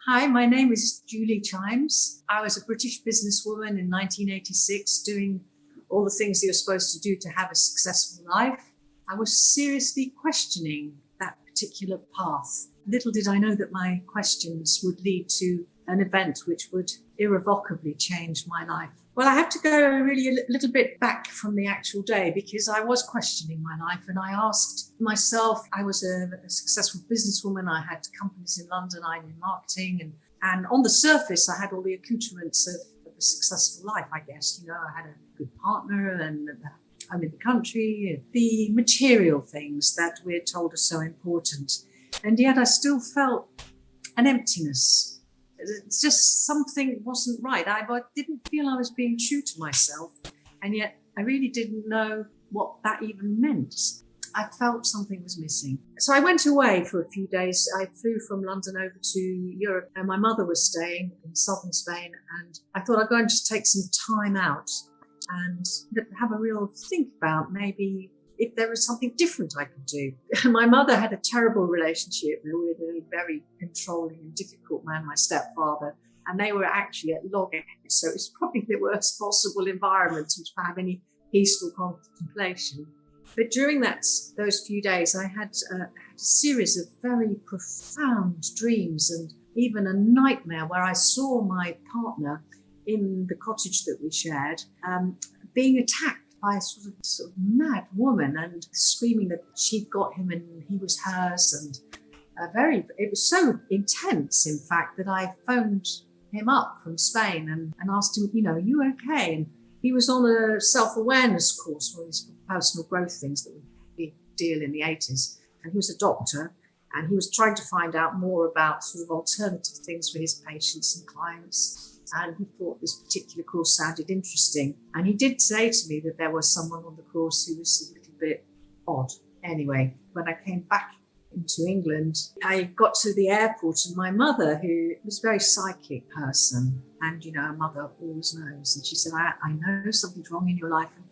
Hi, my name is Julie Chimes. I was a British businesswoman in 1986 doing all the things you're supposed to do to have a successful life. I was seriously questioning that particular path. Little did I know that my questions would lead to an event which would irrevocably change my life. Well, I have to go really a little bit back from the actual day because I was questioning my life and I asked myself, I was a successful businesswoman. I had companies in London, I did marketing and on the surface, I had all the accoutrements of a successful life, I guess. You know, I had a good partner and I'm in the country, the material things that we're told are so important. And yet I still felt an emptiness. It's just something wasn't right. I didn't feel I was being true to myself. And yet I really didn't know what that even meant. I felt something was missing. So I went away for a few days. I flew from London over to Europe and my mother was staying in southern Spain. And I thought I'd go and just take some time out and have a real think about maybe if there was something different I could do. My mother had a terrible relationship with a very controlling and difficult man, my stepfather, and they were actually at loggerheads. So it's probably the worst possible environment to have any peaceful contemplation. But during those few days, I had a series of very profound dreams and even a nightmare where I saw my partner in the cottage that we shared being attacked by a sort of mad woman and screaming that she'd got him and he was hers. And it was so intense, in fact, that I phoned him up from Spain and asked him, are you okay? And he was on a self-awareness course, one of these personal growth things that we deal in the 80s. And he was a doctor and he was trying to find out more about sort of alternative things for his patients and clients. And he thought this particular course sounded interesting. And he did say to me that there was someone on the course who was a little bit odd. Anyway, when I came back into England, I got to the airport and my mother, who was a very psychic person, and a mother always knows. And she said, I know something's wrong in your life. And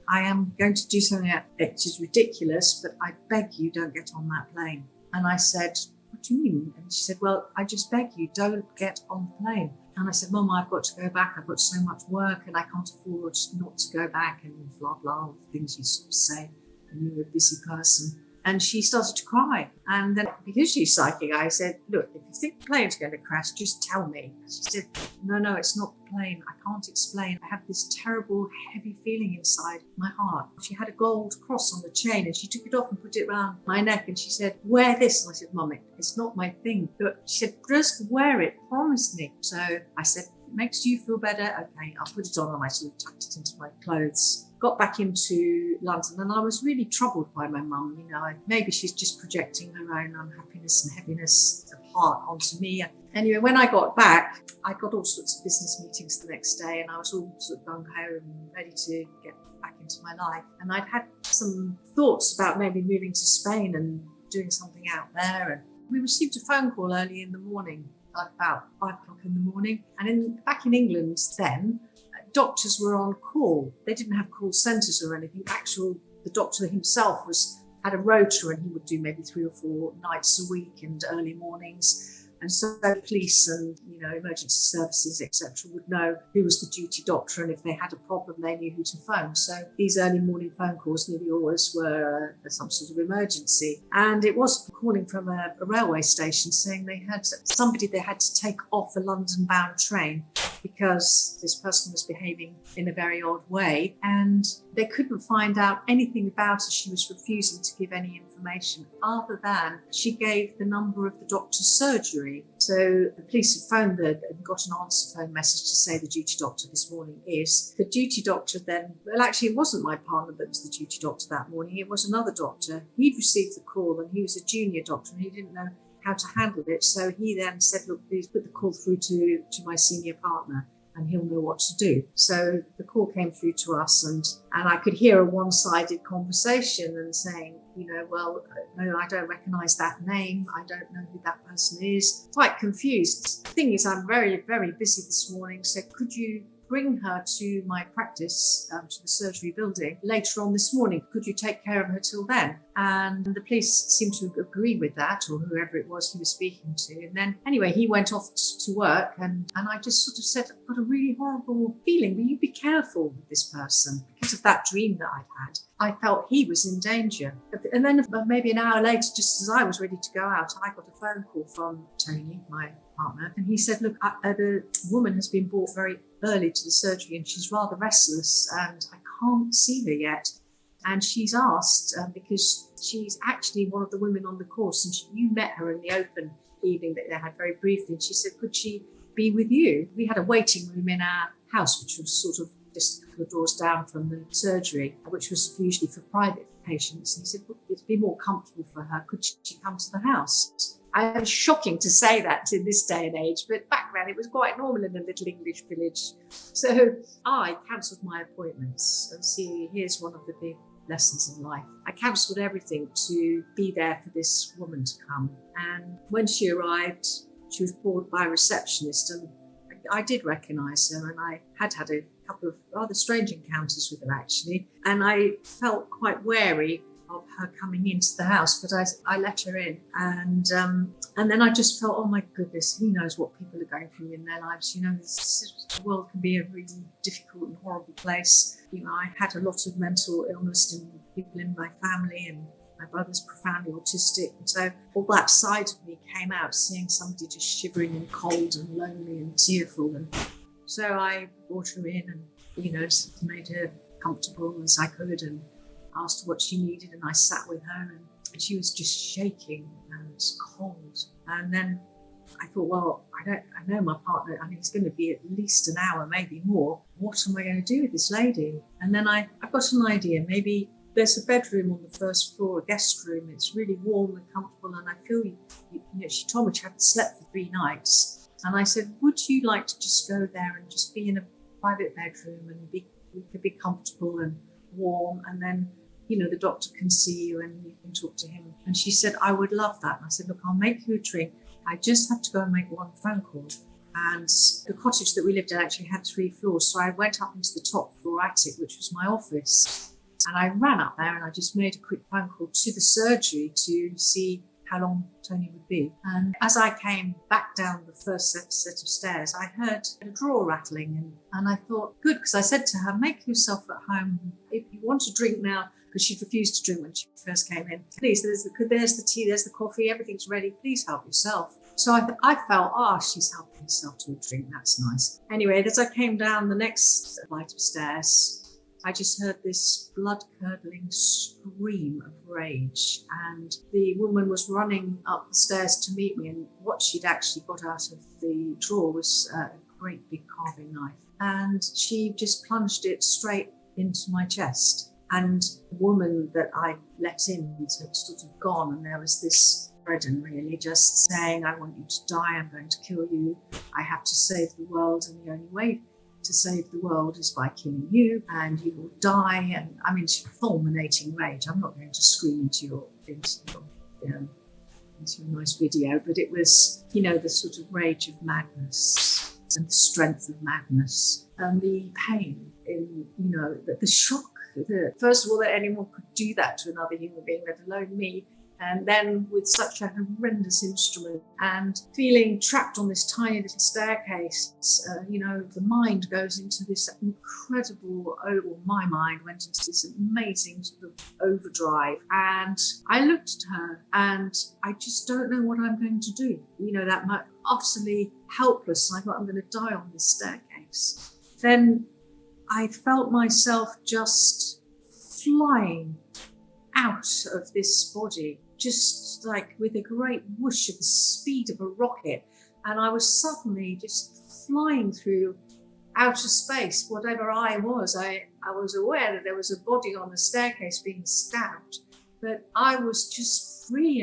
I am going to do something which is ridiculous, but I beg you don't get on that plane. And I said, what do you mean? And she said, well, I just beg you, don't get on the plane. And I said, Mum, I've got to go back. I've got so much work and I can't afford not to go back and blah, blah, all the things you sort of say when you're a busy person. And she started to cry. And then because she's psychic, I said, look, if you think the plane's going to crash, just tell me. She said, no, it's not the plane. I can't explain. I have this terrible, heavy feeling inside my heart. She had a gold cross on the chain and she took it off and put it around my neck. And she said, wear this. And I said, Mum, it's not my thing. But she said, just wear it. Promise me. So I said, it makes you feel better. Okay, I'll put it on. And I sort of tucked it into my clothes. Got back into London and I was really troubled by my mum. Maybe she's just projecting her own unhappiness and heaviness of heart onto me. Anyway, when I got back, I got all sorts of business meetings the next day and I was all sort of gung-ho and ready to get back into my life. And I'd had some thoughts about maybe moving to Spain and doing something out there. And we received a phone call early in the morning, like about 5 o'clock in the morning. And back in England then, doctors were on call. They didn't have call centres or anything. The doctor himself had a rota and he would do maybe 3 or 4 nights a week and early mornings. And so police and emergency services, etc., would know who was the duty doctor, and if they had a problem, they knew who to phone. So these early morning phone calls nearly always were some sort of emergency. And it was calling from a railway station saying they had somebody they had to take off a London-bound train because this person was behaving in a very odd way, and they couldn't find out anything about her. She was refusing to give any information other than she gave the number of the doctor's surgery. So the police had phoned and got an answer phone message to say the duty doctor this morning is. The duty doctor then, well, actually it wasn't my partner that was the duty doctor that morning, it was another doctor. He'd received the call and he was a junior doctor and he didn't know how to handle it. So he then said, look, please put the call through to my senior partner and he'll know what to do. So the call came through to us and I could hear a one-sided conversation and saying, well, no, I don't recognise that name. I don't know who that person is. Quite confused. The thing is, I'm very, very busy this morning. So could you bring her to my practice, to the surgery building later on this morning. Could you take care of her till then? And the police seemed to agree with that, or whoever it was he was speaking to. And then, anyway, he went off to work, and I just sort of said, I've got a really horrible feeling. Will you be careful with this person? Because of that dream that I'd had, I felt he was in danger. And then maybe an hour later, just as I was ready to go out, I got a phone call from Tony, my partner, and he said, look, the woman has been brought very early to the surgery and she's rather restless and I can't see her yet. And she's asked, because she's actually one of the women on the course, and you met her in the open evening that they had very briefly, and she said, could she be with you? We had a waiting room in our house, which was sort of just a couple of doors down from the surgery, which was usually for private patients. And he said, well, it'd be more comfortable for her. Could she come to the house? It's shocking to say that in this day and age, but back then it was quite normal in a little English village. So I cancelled my appointments. And see, here's one of the big lessons in life. I cancelled everything to be there for this woman to come. And when she arrived, she was called by a receptionist, and I did recognise her, and I had a couple of rather strange encounters with her actually, and I felt quite wary of her coming into the house, but I let her in, and then I just felt, oh my goodness, who knows what people are going through in their lives. You know, the world can be a really difficult and horrible place. You know, I had a lot of mental illness in people in my family, and my brother's profoundly autistic, and so all that side of me came out, seeing somebody just shivering and cold and lonely and tearful. And so I brought her in and, you know, made her comfortable as I could and asked what she needed, and I sat with her, and she was just shaking and cold. And then I thought, well, I know my partner, I mean, he's going to be at least an hour, maybe more. What am I going to do with this lady? And then I got an idea. Maybe there's a bedroom on the first floor, a guest room. It's really warm and comfortable, and I feel, you know, she told me she hadn't slept for 3 nights. And I said, would you like to just go there and just be in a private bedroom and we could be comfortable and warm, and then, you know, the doctor can see you and you can talk to him. And she said, I would love that. And I said, look, I'll make you a drink. I just have to go and make one phone call. And the cottage that we lived in actually had 3 floors. So I went up into the top floor attic, which was my office. And I ran up there and I just made a quick phone call to the surgery to see how long Tony would be. And as I came back down the first set of stairs, I heard a drawer rattling. And I thought, good, because I said to her, make yourself at home. If you want to drink now, because she'd refused to drink when she first came in, please, there's the tea, there's the coffee, everything's ready. Please help yourself. So I felt, she's helping herself to a drink. That's nice. Anyway, as I came down the next flight of stairs, I just heard this blood-curdling scream of rage, and the woman was running up the stairs to meet me, and what she'd actually got out of the drawer was a great big carving knife, and she just plunged it straight into my chest. And the woman that I let in had sort of gone, and there was this burden really just saying, I want you to die, I'm going to kill you, I have to save the world, and the only way to save the world is by killing you, and you will die. And I mean, fulminating rage. I'm not going to scream into your nice video, but it was, you know, the sort of rage of madness and the strength of madness and the pain in, you know, the shock. First of all, that anyone could do that to another human being, let alone me. And then with such a horrendous instrument and feeling trapped on this tiny little staircase, you know, the mind goes into this incredible, my mind went into this amazing sort of overdrive. And I looked at her and I just don't know what I'm going to do. You know, that much utterly helpless. I thought, I'm going to die on this staircase. Then I felt myself just flying out of this body, just like with a great whoosh of the speed of a rocket. And I was suddenly just flying through outer space. Whatever I was aware that there was a body on the staircase being stabbed, but I was just free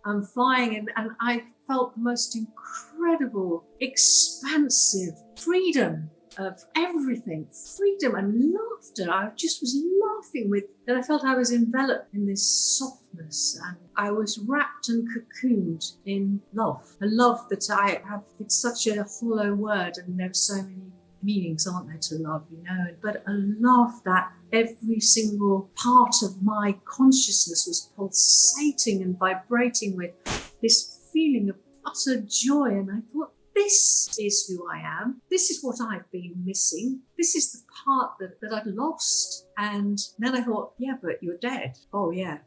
and flying, and I felt the most incredible, expansive freedom of everything, freedom and laughter. I just was laughing with, and I felt I was enveloped in this softness, and I was wrapped and cocooned in love. A love that I have, it's such a hollow word, and there's so many meanings, aren't there, to love, but a love that every single part of my consciousness was pulsating and vibrating with this feeling of utter joy. And I thought, this is who I am. This is what I've been missing. This is the part that I've lost. And then I thought, yeah, but you're dead. Oh, yeah.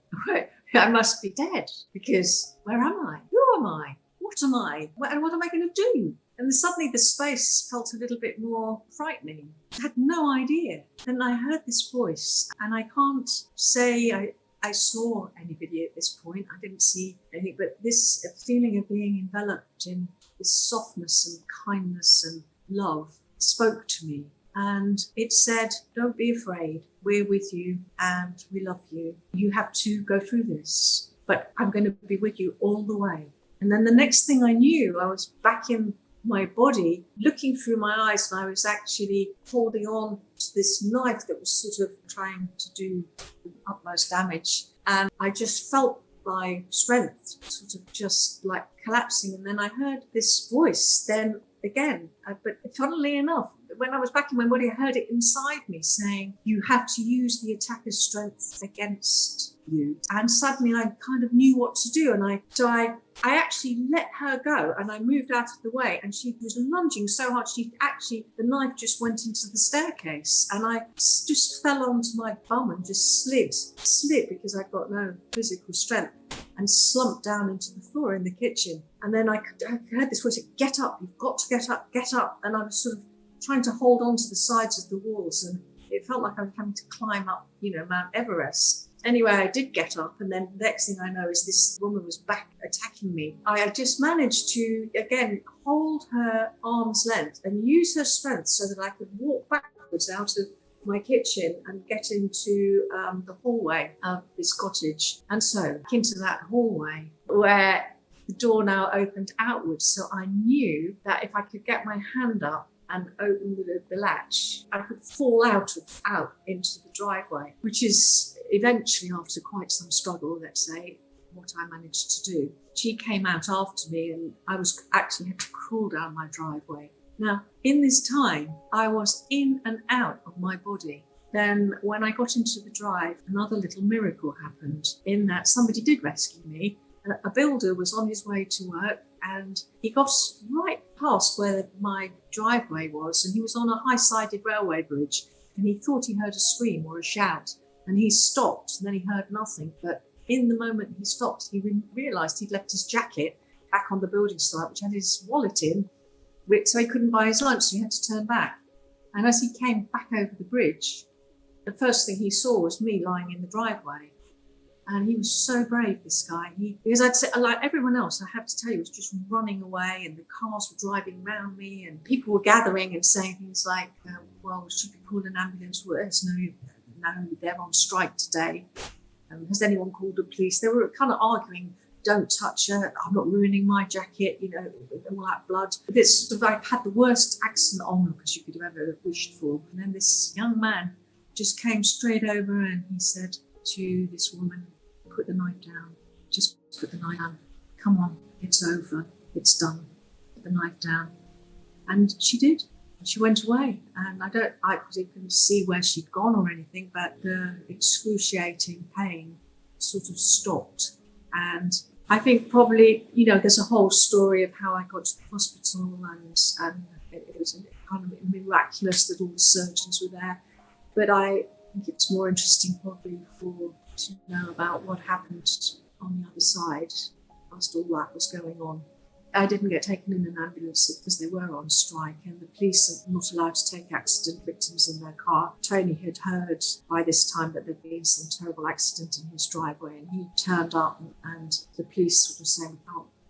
I must be dead, because where am I? Who am I? What am I? And what am I going to do? And suddenly the space felt a little bit more frightening. I had no idea. Then I heard this voice, and I can't say I saw anybody at this point. I didn't see anything, but this feeling of being enveloped in this softness and kindness and love spoke to me. And it said, don't be afraid. We're with you and we love you. You have to go through this, but I'm going to be with you all the way. And then the next thing I knew, I was back in my body, looking through my eyes, and I was actually holding on to this knife that was sort of trying to do the utmost damage. And I just felt my strength sort of just like collapsing. And then I heard this voice then again, but funnily enough, when I was back in my body, I heard it inside me saying, you have to use the attacker's strength against you. And suddenly I kind of knew what to do. And I actually let her go, and I moved out of the way, and she was lunging so hard, the knife just went into the staircase, and I just fell onto my bum and just slid because I'd got no physical strength, and slumped down into the floor in the kitchen. And then I heard this voice say, get up, you've got to get up, get up. And I was sort of trying to hold on to the sides of the walls, and it felt like I was having to climb up, Mount Everest. Anyway, I did get up, and then the next thing I know is this woman was back attacking me. I just managed to, again, hold her arm's length and use her strength so that I could walk backwards out of my kitchen and get into the hallway of this cottage. And so into that hallway where the door now opened outwards. So I knew that if I could get my hand up and open the latch, I could fall out into the driveway, which is eventually, after quite some struggle, let's say, what I managed to do. She came out after me, and I was actually had to crawl down my driveway. Now, in this time, I was in and out of my body. Then when I got into the drive, another little miracle happened, in that somebody did rescue me. A builder was on his way to work, and he got right past where my driveway was, and he was on a high-sided railway bridge, and he thought he heard a scream or a shout, and he stopped, and then he heard nothing. But in the moment he stopped, he realised he'd left his jacket back on the building site, which had his wallet in, so he couldn't buy his lunch, so he had to turn back. And as he came back over the bridge, the first thing he saw was me lying in the driveway. And he was so brave, this guy. Because I'd say, like everyone else, I have to tell you, was just running away, and the cars were driving around me, and people were gathering and saying things like, well, should we call an ambulance? Well, no, they're on strike today. Has anyone called the police? They were kind of arguing, don't touch her, I'm not ruining my jacket, all that blood. This sort of, I had the worst accent onlookers you could have ever wished for. And then this young man just came straight over, and he said to this woman, put the knife down, just put the knife down. Come on, it's over, it's done. Put the knife down. And she did. She went away, and I couldn't see where she'd gone or anything, but the excruciating pain sort of stopped. And I think probably, there's a whole story of how I got to the hospital, and it was kind of miraculous that all the surgeons were there. But I think it's more interesting probably to know about what happened on the other side whilst all that was going on. I didn't get taken in an ambulance because they were on strike, and the police are not allowed to take accident victims in their car. Tony had heard by this time that there'd been some terrible accident in his driveway, and he turned up, and the police sort of saying,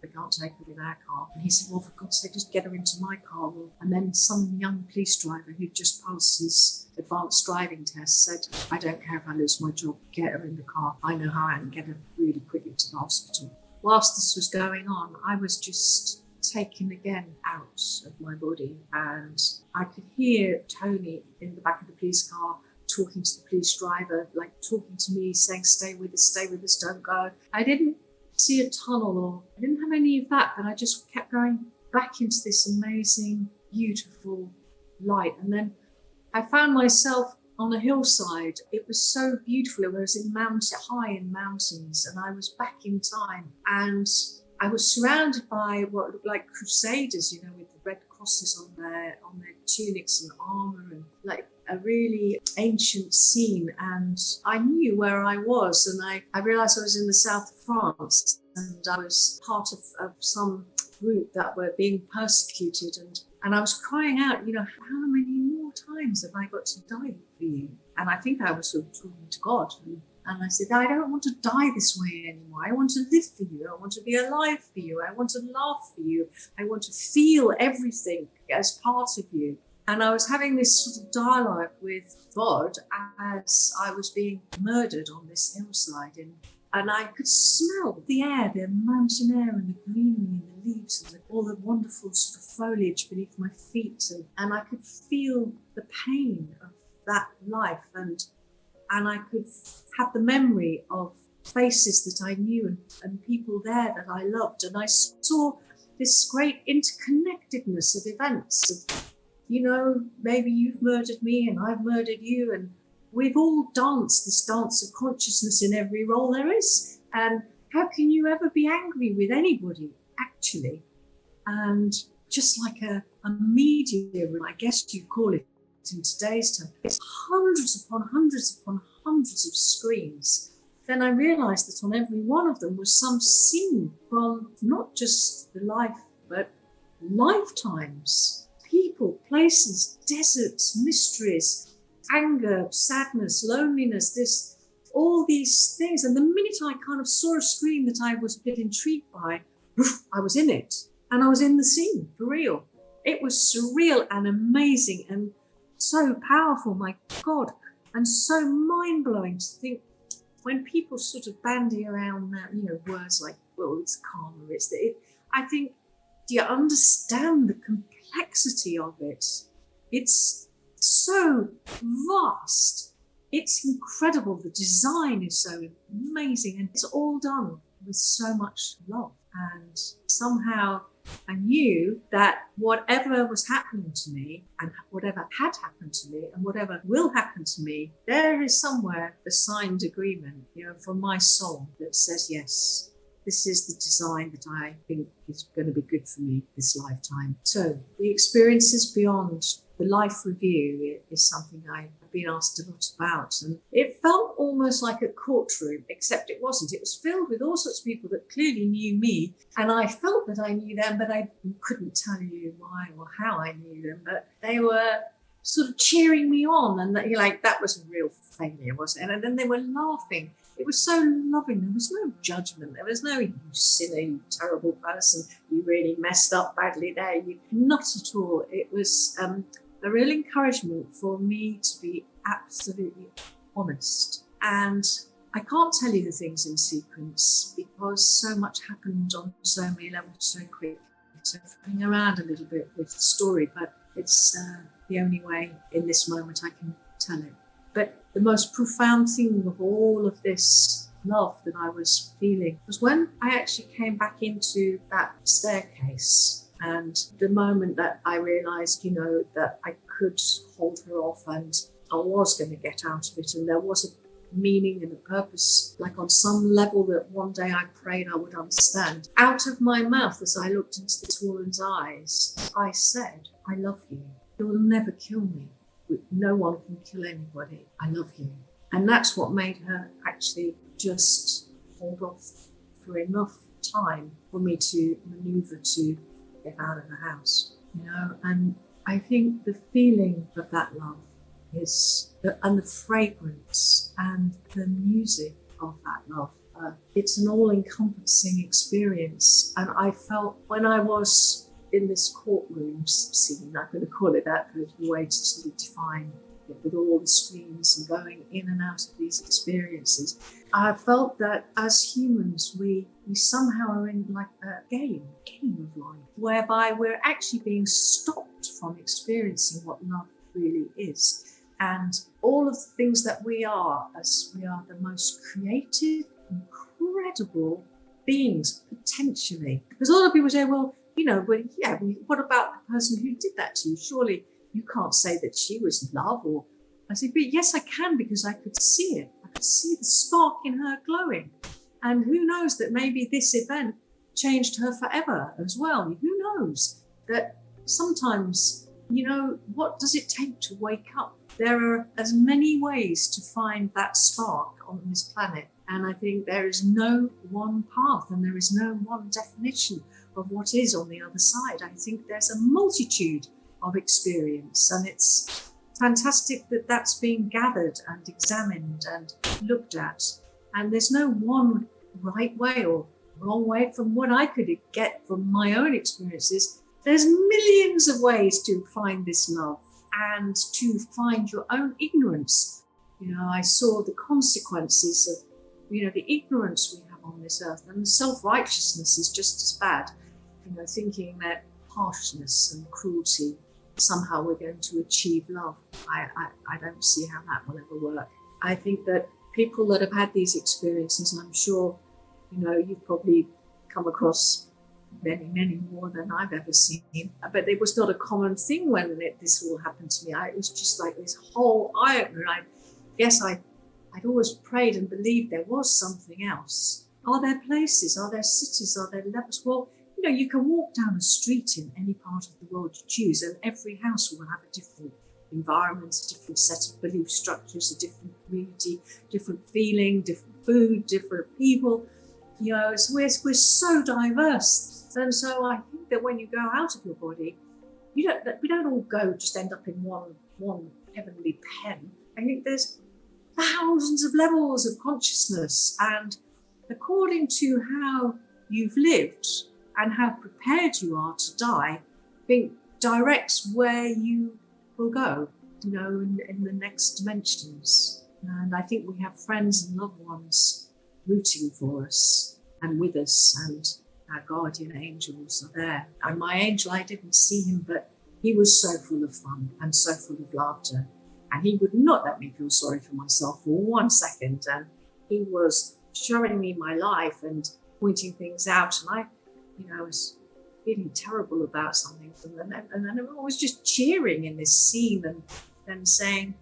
we can't take her in our car. And he said, well, for God's sake, just get her into my car. And then some young police driver who'd just passed his advanced driving test said, I don't care if I lose my job, get her in the car. I know how I can get her really quickly to the hospital. Whilst this was going on, I was just taken again out of my body, and I could hear Tony in the back of the police car talking to the police driver, like talking to me, saying, stay with us, don't go. I didn't see a tunnel, or I didn't have any of that, but I just kept going back into this amazing, beautiful light. And then I found myself on a hillside. It was so beautiful. It was high in mountains, and I was back in time. And I was surrounded by what looked like crusaders, with the red crosses on their tunics and armor, and like a really ancient scene. And I knew where I was, and I realized I was in the south of France, and I was part of some group that were being persecuted, and I was crying out, how many more times have I got to die for you? And I think I was sort of talking to God. And I said, I don't want to die this way anymore. I want to live for you. I want to be alive for you. I want to laugh for you. I want to feel everything as part of you. And I was having this sort of dialogue with God as I was being murdered on this hillside. And I could smell the air, the mountain air, and the greenery and the leaves, and all the wonderful sort of foliage beneath my feet. And I could feel the pain of that life. And I could have the memory of faces that I knew and people there that I loved. And I saw this great interconnectedness of events. Maybe you've murdered me and I've murdered you, and we've all danced this dance of consciousness in every role there is. And how can you ever be angry with anybody, actually? And just like a media room, I guess you call it in today's term, it's hundreds upon hundreds upon hundreds of screens. Then I realized that on every one of them was some scene from not just the life, but lifetimes, people, places, deserts, mysteries, anger, sadness, loneliness, all these things. And the minute I kind of saw a screen that I was a bit intrigued by, I was in it, and I was in the scene for real. It was surreal and amazing and so powerful, my God, and so mind-blowing to think when people sort of bandy around that, words like, well, it's karma, I think, do you understand the complexity of it? It's so vast. It's incredible. The design is so amazing, and it's all done with so much love. And somehow I knew that whatever was happening to me, and whatever had happened to me, and whatever will happen to me, there is somewhere a signed agreement, from my soul that says, yes, this is the design that I think is going to be good for me this lifetime. So the experiences beyond the life review is something I've been asked a lot about. And it felt almost like a courtroom, except it wasn't. It was filled with all sorts of people that clearly knew me. And I felt that I knew them, but I couldn't tell you why or how I knew them. But they were sort of cheering me on. And that was a real failure, wasn't it? And then they were laughing. It was so loving. There was no judgment. There was no, you silly, you terrible person, you really messed up badly there. Not at all. It was a real encouragement for me to be absolutely honest. And I can't tell you the things in sequence because so much happened on so many levels so quickly. So flipping around a little bit with the story, but it's the only way in this moment I can tell it. But the most profound thing of all of this love that I was feeling was when I actually came back into that staircase, and the moment that I realized, that I could hold her off and I was going to get out of it, and there was a meaning and a purpose, like on some level that one day I prayed I would understand. Out of my mouth, as I looked into this woman's eyes, I said, I love you. You'll never kill me. No one can kill anybody. I love you. And that's what made her actually just hold off for enough time for me to maneuver to get out of the house, and I think the feeling of that love and the fragrance and the music of that love, it's an all-encompassing experience. And I felt when I was in this courtroom scene, I'm going to call it that for a way to sort of define it, with all the screens and going in and out of these experiences, I felt that as humans, we somehow are in like a game of life, whereby we're actually being stopped from experiencing what love really is. And all of the things that we are, as we are the most creative, incredible beings, potentially. Because a lot of people say, well, but what about the person who did that to you? Surely you can't say that she was love. Or I said, but yes, I can, because I could see it. I could see the spark in her glowing. And who knows that maybe this event changed her forever as well. Who knows that sometimes, what does it take to wake up? There are as many ways to find that spark on this planet. And I think there is no one path and there is no one definition of what is on the other side. I think there's a multitude of experience, and it's fantastic that that's being gathered and examined and looked at. And there's no one right way or wrong way. From what I could get from my own experiences, there's millions of ways to find this love and to find your own ignorance. I saw the consequences of, the ignorance we have on this earth, and the self-righteousness is just as bad. Thinking that harshness and cruelty, somehow we're going to achieve love. I don't see how that will ever work. I think that people that have had these experiences, and I'm sure, you've probably come across many, many more than I've ever seen, but it was not a common thing when this all happened to me. It was just like this whole eye-opener. I guess I'd always prayed and believed there was something else. Are there places? Are there cities? Are there levels? Well, you can walk down a street in any part of the world you choose, and every house will have a different environment, a different set of belief structures, a different community, different feeling, different food, different people. We're so diverse. And so I think that when you go out of your body, we don't all just end up in one heavenly pen. I think there's thousands of levels of consciousness, and according to how you've lived and how prepared you are to die, I think directs where you will go, in the next dimensions. And I think we have friends and loved ones rooting for us and with us, and our guardian angels are there. And my angel, I didn't see him, but he was so full of fun and so full of laughter. And he would not let me feel sorry for myself for 1 second. And he was showing me my life and pointing things out. And I was feeling terrible about something. And then I was just cheering in this scene and then saying,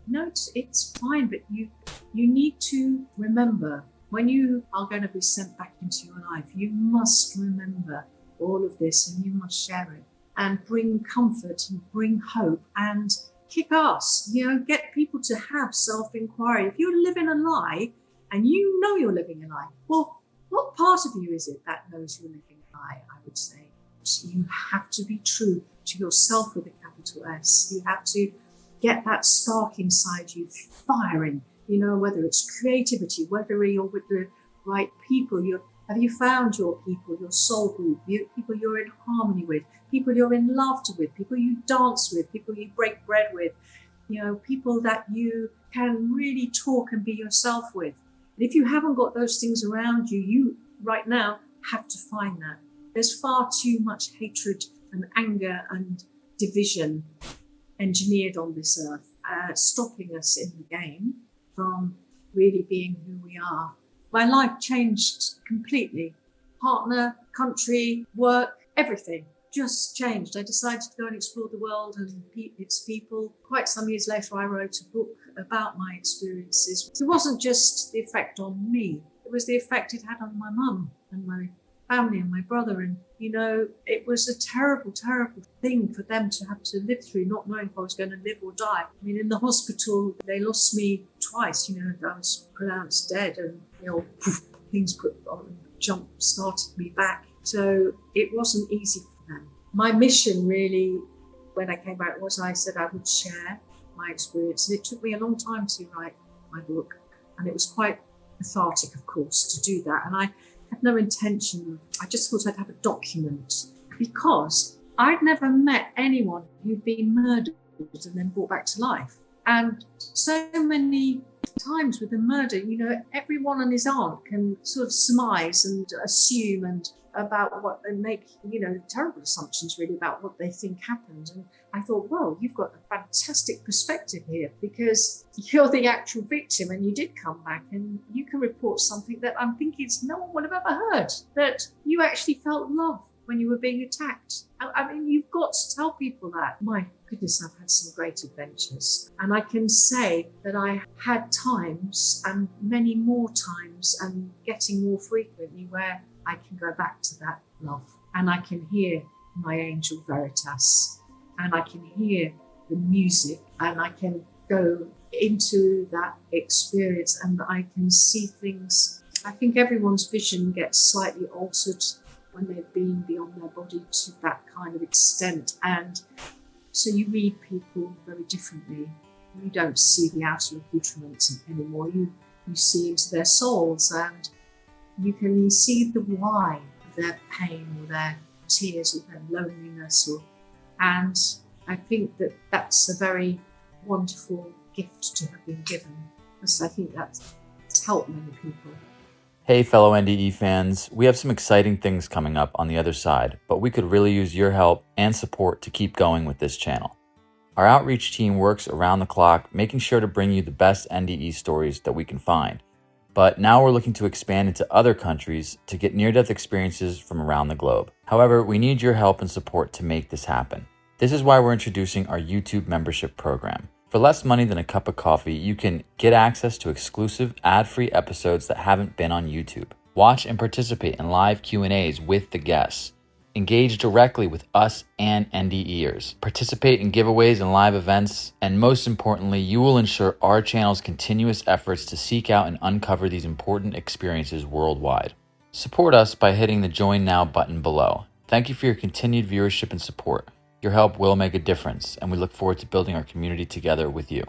no, it's fine, but you need to remember, when you are going to be sent back into your life, you must remember all of this, and you must share it and bring comfort and bring hope and kick ass, get people to have self-inquiry. If you're living a lie and you're living a lie, well, what part of you is it that knows you're living a lie? I would say, so you have to be true to yourself with a capital S. You have to get that spark inside you firing, whether it's creativity, whether you're with the right people. Have you found your people, your soul group, people you're in harmony with, people you're in laughter with, people you dance with, people you break bread with, people that you can really talk and be yourself with. And if you haven't got those things around you, you right now have to find that. There's far too much hatred and anger and division engineered on this earth, stopping us in the game from really being who we are. My life changed completely. Partner, country, work, everything just changed. I decided to go and explore the world and its people. Quite some years later, I wrote a book about my experiences. It wasn't just the effect on me. It was the effect it had on my mum and my family and my brother. And, it was a terrible, terrible thing for them to have to live through, not knowing if I was going to live or die. I mean, in the hospital, they lost me twice. I was pronounced dead, and, things put on, started me back. So it wasn't easy for them. My mission really, when I came back, was I said I would share my experience. And it took me a long time to write my book. And it was quite cathartic, of course, to do that. And I had no intention. I just thought I'd have a document, because I'd never met anyone who'd been murdered and then brought back to life. And so many times with the murder, everyone and his aunt can sort of surmise and assume and about what they make, terrible assumptions really about what they think happened. And I thought, well, you've got a fantastic perspective here, because you're the actual victim and you did come back, and you can report something that I'm thinking no one would have ever heard, that you actually felt love when you were being attacked. I mean, you've got to tell people that. My goodness, I've had some great adventures. And I can say that I had times, and many more times, and getting more frequently, where I can go back to that love. And I can hear my angel Veritas. And I can hear the music. And I can go into that experience, and I can see things. I think everyone's vision gets slightly altered when they've been beyond their body to that kind of extent. And so you read people very differently. You don't see the outer accoutrements anymore. You see into their souls, and you can see the why of their pain or their tears or their loneliness. And I think that that's a very wonderful gift to have been given, because I think that's helped many people. Hey fellow NDE fans, we have some exciting things coming up on the other side, but we could really use your help and support to keep going with this channel. Our outreach team works around the clock, making sure to bring you the best NDE stories that we can find. But now we're looking to expand into other countries to get near-death experiences from around the globe. However, we need your help and support to make this happen. This is why we're introducing our YouTube membership program. For less money than a cup of coffee, you can get access to exclusive ad-free episodes that haven't been on YouTube. Watch and participate in live Q&As with the guests. Engage directly with us and NDEers. Participate in giveaways and live events. And most importantly, you will ensure our channel's continuous efforts to seek out and uncover these important experiences worldwide. Support us by hitting the Join Now button below. Thank you for your continued viewership and support. Your help will make a difference, and we look forward to building our community together with you.